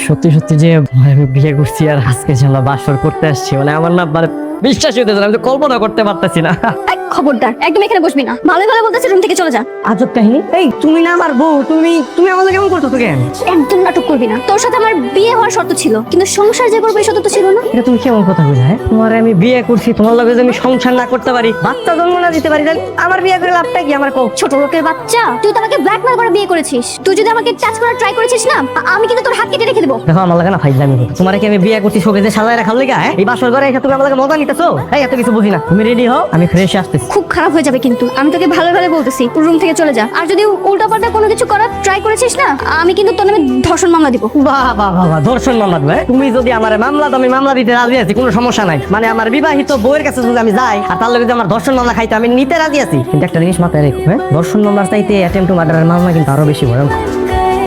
সত্যি সত্যি যে আমি বিয়ে করছি আর আজকে যে আমরা বাসর করতে আসছি, মানে আমার না মানে বিশ্বাস হইতেছে না, আমি তো কল্পনা করতে পারতেছি না। এই, খবরদার একদম এখানে বসবি না। ভালো ভালো বলতেছি, রুম থেকে চলে যা। আজব কাহিনী। এই তুমি না আমার বউ, তুমি তুমি আমাকে কেমন করতেছো কেন? একদম নাটক করবি না। তোর সাথে আমার বিয়ে হওয়ার শর্ত ছিল, কিন্তু সংসার যে করবো এই শর্ত তো ছিল না। এটা তুমি কেমন কথা বলে? হ্যাঁ, তোমার আমি বিয়ে করছি, তোমার লগে যদি আমি সংসার না করতে পারি, বাচ্চা জন্ম না দিতে পারি, তাহলে আমার বিয়ে করে লাভটা কি? আমার কও। ছোট লোকের বাচ্চা, তুই তো আমাকে ব্ল্যাকমেল করে বিয়ে করেছিস। তুই যদি আমাকে টাচ করার ট্রাই করেছিস না, আমি কিন্তু তোর হাত কেটে রেখে দেবো। দেখো আমার লাগে না ফাইজলামি করতে। তোমার কি আমি বিয়ে করছি শোকে যে সাজায় রাখার লেগা? হ্যাঁ, এই বাসর ঘরে এসে তুমি আমার লাগে মজা নিতেছো? এই এত কিছু বুঝি না। তুমি রেডি হও, আমি ফ্রেশ আসতেছি। খুব খারাপ হয়ে যাবে কিন্তু। আমি তোকে ভালো ভালো বলতেছি, রুম থেকে চলে যা। আর যদি উল্টাপাল্টা কোনো কিছু করার ট্রাই করেছিস না, আমি কিন্তু তোর নামে ধর্ষণ মামলা দিব। বাহ বাহ বাহ বাহ, ধর্ষণ মামলা দেবে? তুমি যদি আমার মামলা দাও, আমি মামলা দিতে রাজি আছি, কোনো সমস্যা নাই। মানে আমার বিবাহিত বউয়ের কাছে যদি আমি যাই আর তার লগে যদি আমার ধর্ষণ মামলা খাইতে, আমি নিতে রাজি আছি। কিন্তু একটা জিনিস মাথায় রেখো, হ্যাঁ, ধর্ষণ মামলার চাইতে অ্যাটেম্প টু মার্ডারের মামলা কিন্তু আরো বেশি ভয়ঙ্কর।